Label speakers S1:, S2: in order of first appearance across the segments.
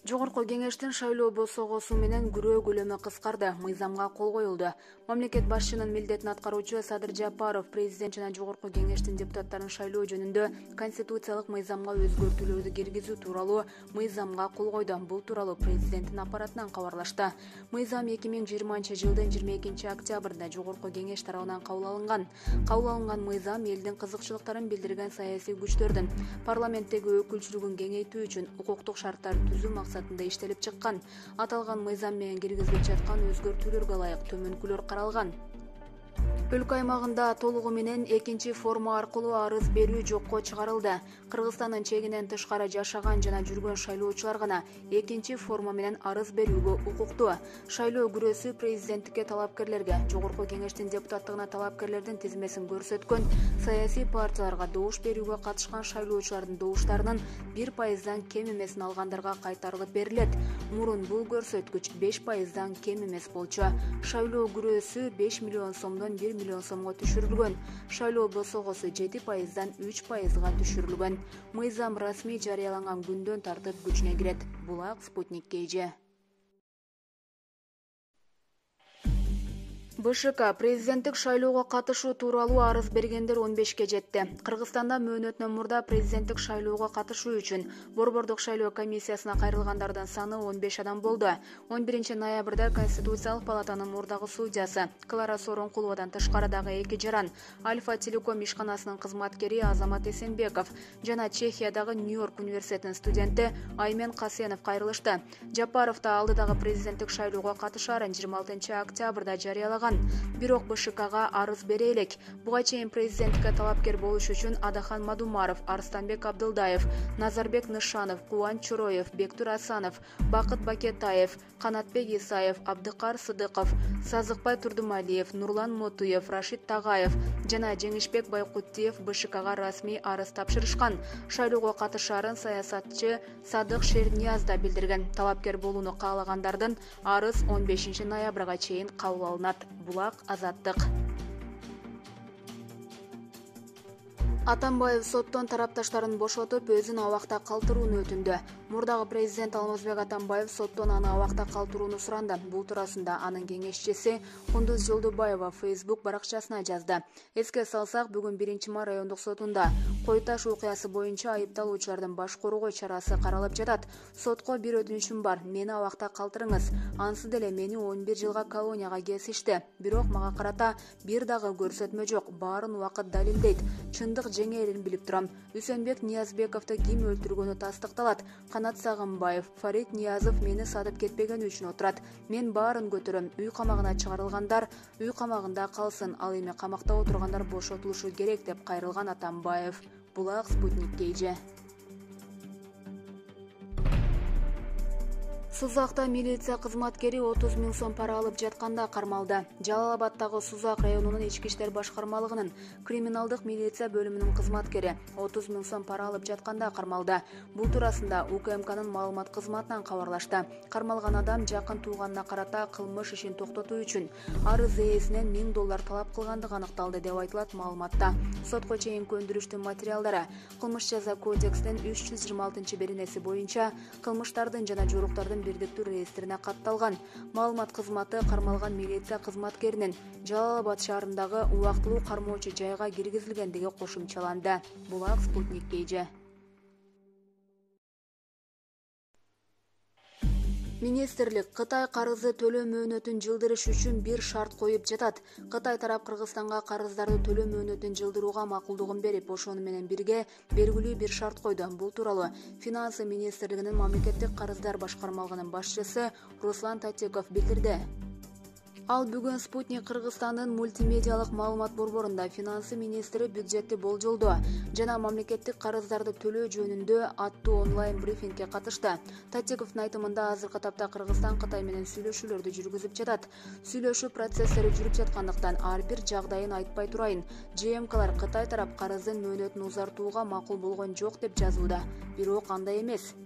S1: Жогорку кеңештин шайлоо босогосу менен күрөө көлөмү кыскарды, мыйзамга кол коюлду. Мамлекет башчынын милдетин аткаруучу Садыр Жапаров президент жана жогорку кеңештин депутаттарын шайлоо жөнүндө конституциялык мыйзамга өзгөртүүлөрдү киргизүү тууралуу мыйзамга кол койду. Бул тууралуу президенттин аппаратынан кабарлашты. Мыйзам 2020-жылдын 22 октябрда жогорку кеңеш тарабынан кабыл алынган. Кабыл алынган мыйзам элдин кызыкчылыктарын билдирген саясий күчтөрдүн парламенттеги өкүлчүлүгүн кеңейтүү үчүн укуктук шарттарды түзүү максатында иштелип чыккан. Аталган мыйзам менен киргизилип жаткан өзгөртүүлөргө ылайык төмөнкүлөр каралган. Өлкө аймагында толугу менен экинчи форма аркылуу арыз берүү жокко чыгарылды. Кыргызстандын чегинен тышкары жашаган жана жүргөн шайлоочулар гана экинчи форма менен арыз берүүгө укуктуу. Шайлоо күрөөсү президенттикке талапкерлерге, жогорку кеңештин депутаттыгына талапкерлердин тизмесин көрсөткөн саясий партияларга добуш берүүгө катышкан шайлоочулардын добуштарынын 1%дан кем эмесин алгандарга кайтарылып берилет. Мурун бул көрсөткүч 5%дан кем эмес болчу. Шайлоо күрөөсү 5 миллион сомдон 1 миллион сомго түшүрүлгөн. Шайлоо босогосу 7%дан 3%га түшүрүлгөн. Мыйзам расмий жарыяланган күндөн тартып күчүнө кирет. Булак Спутник KG. БШК президенттик шайлоого катышуу тууралуу арыз бергендер 15ке жетти. Кыргызстанда мөөнөтүнөн мурда президенттик шайлоого катышуу үчүн Борбордук шайлоо комиссиясына кайрылгандардын саны 15 адам болду. 11 ноябрда Конституциялык палатанын мурдагы судьясы Клара Сооронкуловадан тышкары дагы 2 жаран Альфа Телеком ишканасынын кызматкери Азамат Эсенбеков жана Чехиядагы Нью-Йорк университетинин студенти Аймен Касенов кайрылышты. Жапаров да алдыдагы президенттик шайлоого катышаарын 26 октябрда жарыялаган. Бирок БШКга арыз бере элек. Буга чейин президенттикке талапкер болуш үчүн Адахан Мадумаров, Арстанбек Абдылдаев, Назарбек Нышанов, Кубан Чороев, Бектур Асанов, Бакыт Бакетаев, Канатбек Исаев, Абдыкар Сыдыков, Сазыкбай Турдумалиев, Нурлан Мотуев, Рашид Тагаев жана Жеңишбек Байкуттиев БШКга расмий арыз тапшырышкан. Шайлоого катышаарын саясатчы Садык Шернияз да билдирген. Талапкер болууну каалагандардын арыз 15 ноябрга чейин кабыл алынат. Булак Азаттык. Атамбаев соттон тарапташтарын бошотуп, өзүн абакта калтырууну өтүндү. Мурдагы президент Алмазбек Атамбаев соттон аны абакта калтырууну суранды. Бул туурасында анын кеңешчиси Кундуз Жолдубаева Facebook баракчасына жазды. Эске салсак, бүгүн 1-Май райондук сотунда Кой Таш окуясы боюнча айыпталуучулардын баш коргоо чарасы каралып жатат. Сотко бир өтүнүшүм бар. Мени абакта калтырыңыз. Ансыз деле мени 11 жылга колонияга кесишти. Бирок мага карата бир дагы көрсөтмө жок. Баарын убакыт далилдейт. Чындык жеңерин билип турам. Үсөнбек Ниязбековду ким өлтүргөнү тастыкталат. Канат Сагынбаев, Фарид Ниязов мени сатып кетпегени үчүн отурат. Мен баарын көтөрөм. Үй камагына чыгарылгандар үй камагында калсын, ал эми камакта отургандар бошотулушу керек деп кайрылган Атамбаев. Булак Спутник KG. Сузакта милиция кызматкери 30 000 сом пара алып жатканда кармалды. Жалал-Абадтагы Сузак районунун ички иштер башкармалыгынын криминалдык милиция бөлүмүнүн кызматкери 30 000 сом пара алып жатканда кармалды. Бул туурасында УКМКнын маалымат кызматынан кабарлашты. Кармалган адам жакын тууганына карата кылмыш ишин токтотуу үчүн арыз ээсинен $1000 талап кылгандыгы аныкталды деп айтылат маалыматта. Сотко чейин көндүрүштүн материалдары кылмыш жаза кодексинин 326-беренеси боюнча кылмыштардын жана жоруктардын бирдиктүү реестрине катталган. Маалымат кызматы кармалган милиция кызматкеринин Жалал-Абад шаарындагы убактылуу кармоочу жайга киргизилгендиги кошумчаланды. Булак Спутник KG. Министрлик Кытай карызы төлөө мөөнөтүн жылдырыш үчүн бир шарт коюп жатат. Кытай тарап Кыргызстанга карыздарды төлөө мөөнөтүн жылдырууга макулдугун берип, ошону менен бирге белгилүү бир шарт койду. Бул тууралуу Финансы министрлигинин мамлекеттик карыздар башкармалыгынын башчысы Руслан Татеков билдирди. Ал бүгүн Спутник Кыргызстандын мультимедиалык маалымат борборунда финансы министри бюджетти болжолдоо жана мамлекеттик карыздарды төлөө жөнүндө аттуу онлайн брифингге катышты. Татековдун айтымында азыркы тапта Кыргызстан Кытай менен сүйлөшүүлөрдү жүргүзүп жатат. Сүйлөшүү процесстери жүрүп жаткандыктан ар бир жагдайын айтпай турайын. ЖМКлар Кытай тарап карыздын мөөнөтүн узартууга макул болгон жок деп жазууда. Бирок андай эмес.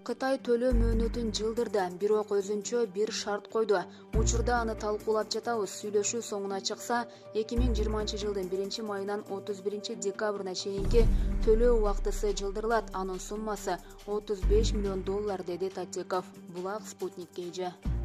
S1: Кытай төлөө мөөнөтүн жылдырды, бирок өзүнчө бир шарт койду. Учурда аны талкуулап жатабыз. Сүйлөшүү соңуна чыкса, 2020 жылдын 1 майынан 31 декабрына чейинки төлөө убактысы жылдырылат. Анын суммасы $35 миллион, деди Татеков. Булак Спутник KG.